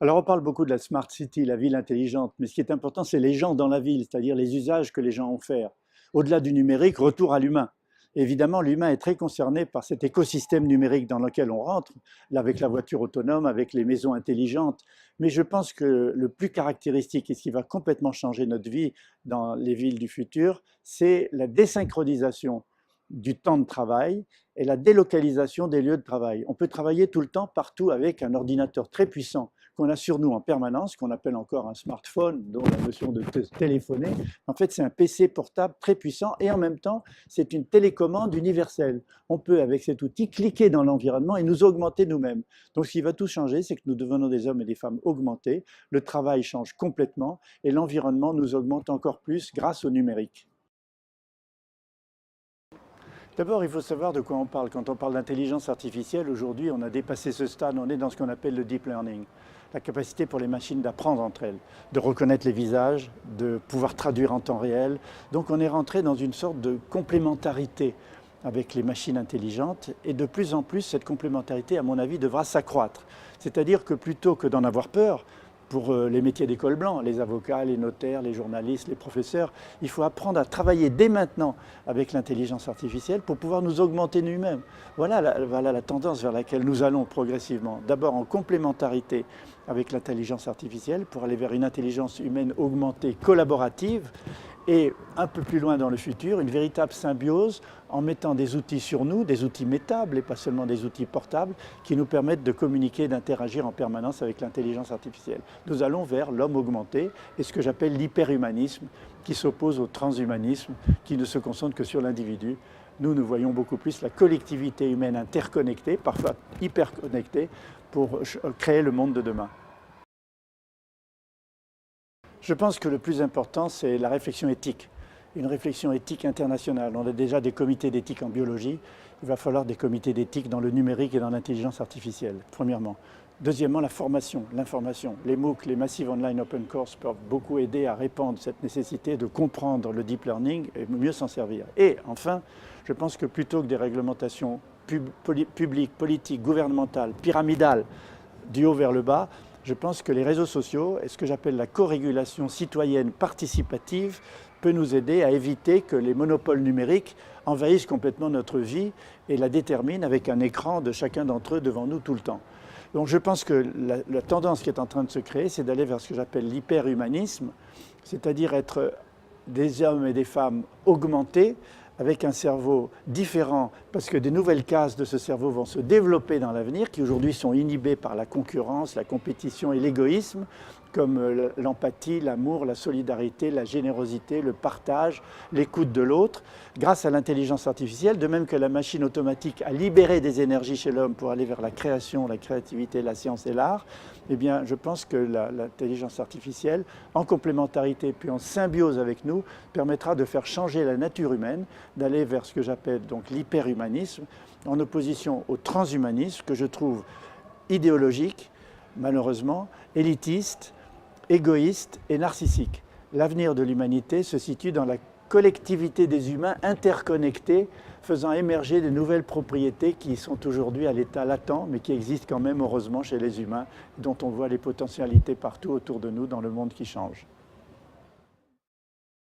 Alors on parle beaucoup de la smart city, la ville intelligente, mais ce qui est important, c'est les gens dans la ville, c'est-à-dire les usages que les gens en font. Au-delà du numérique, retour à l'humain. Évidemment, l'humain est très concerné par cet écosystème numérique dans lequel on rentre, avec la voiture autonome, avec les maisons intelligentes. Mais je pense que le plus caractéristique et ce qui va complètement changer notre vie dans les villes du futur, c'est la désynchronisation du temps de travail et la délocalisation des lieux de travail. On peut travailler tout le temps, partout, avec un ordinateur très puissant qu'on a sur nous en permanence, qu'on appelle encore un smartphone, dont la notion de téléphoner. En fait, c'est un PC portable très puissant et en même temps, c'est une télécommande universelle. On peut, avec cet outil, cliquer dans l'environnement et nous augmenter nous-mêmes. Donc, ce qui va tout changer, c'est que nous devenons des hommes et des femmes augmentés, le travail change complètement et l'environnement nous augmente encore plus grâce au numérique. D'abord, il faut savoir de quoi on parle. Quand on parle d'intelligence artificielle, aujourd'hui, on a dépassé ce stade, on est dans ce qu'on appelle le deep learning, la capacité pour les machines d'apprendre entre elles, de reconnaître les visages, de pouvoir traduire en temps réel. Donc on est rentré dans une sorte de complémentarité avec les machines intelligentes et de plus en plus, cette complémentarité, à mon avis, devra s'accroître. C'est-à-dire que plutôt que d'en avoir peur, pour les métiers d'école blanc, les avocats, les notaires, les journalistes, les professeurs, il faut apprendre à travailler dès maintenant avec l'intelligence artificielle pour pouvoir nous augmenter nous-mêmes. Voilà la tendance vers laquelle nous allons progressivement. D'abord en complémentarité avec l'intelligence artificielle pour aller vers une intelligence humaine augmentée, collaborative, et un peu plus loin dans le futur, une véritable symbiose en mettant des outils sur nous, des outils métables et pas seulement des outils portables, qui nous permettent de communiquer, d'interagir en permanence avec l'intelligence artificielle. Nous allons vers l'homme augmenté et ce que j'appelle l'hyperhumanisme, qui s'oppose au transhumanisme, qui ne se concentre que sur l'individu. Nous voyons beaucoup plus la collectivité humaine interconnectée, parfois hyperconnectée, pour créer le monde de demain. Je pense que le plus important, c'est la réflexion éthique, une réflexion éthique internationale. On a déjà des comités d'éthique en biologie, il va falloir des comités d'éthique dans le numérique et dans l'intelligence artificielle, premièrement. Deuxièmement, la formation, l'information. Les MOOC, les Massive Online Open Course, peuvent beaucoup aider à répandre cette nécessité de comprendre le deep learning et mieux s'en servir. Et enfin, je pense que plutôt que des réglementations publiques, politiques, gouvernementales, pyramidales, du haut vers le bas, je pense que les réseaux sociaux et ce que j'appelle la co-régulation citoyenne participative peut nous aider à éviter que les monopoles numériques envahissent complètement notre vie et la déterminent avec un écran de chacun d'entre eux devant nous tout le temps. Donc je pense que la tendance qui est en train de se créer, c'est d'aller vers ce que j'appelle l'hyperhumanisme, c'est-à-dire être des hommes et des femmes augmentés, avec un cerveau différent, parce que des nouvelles cases de ce cerveau vont se développer dans l'avenir, qui aujourd'hui sont inhibées par la concurrence, la compétition et l'égoïsme, comme l'empathie, l'amour, la solidarité, la générosité, le partage, l'écoute de l'autre, grâce à l'intelligence artificielle, de même que la machine automatique a libéré des énergies chez l'homme pour aller vers la création, la créativité, la science et l'art. Eh bien, je pense que l'intelligence artificielle, en complémentarité puis en symbiose avec nous, permettra de faire changer la nature humaine, d'aller vers ce que j'appelle donc l'hyperhumanisme, en opposition au transhumanisme que je trouve idéologique, malheureusement, élitiste, égoïste et narcissique. L'avenir de l'humanité se situe dans la collectivité des humains interconnectés, faisant émerger de nouvelles propriétés qui sont aujourd'hui à l'état latent, mais qui existent quand même heureusement chez les humains, dont on voit les potentialités partout autour de nous dans le monde qui change.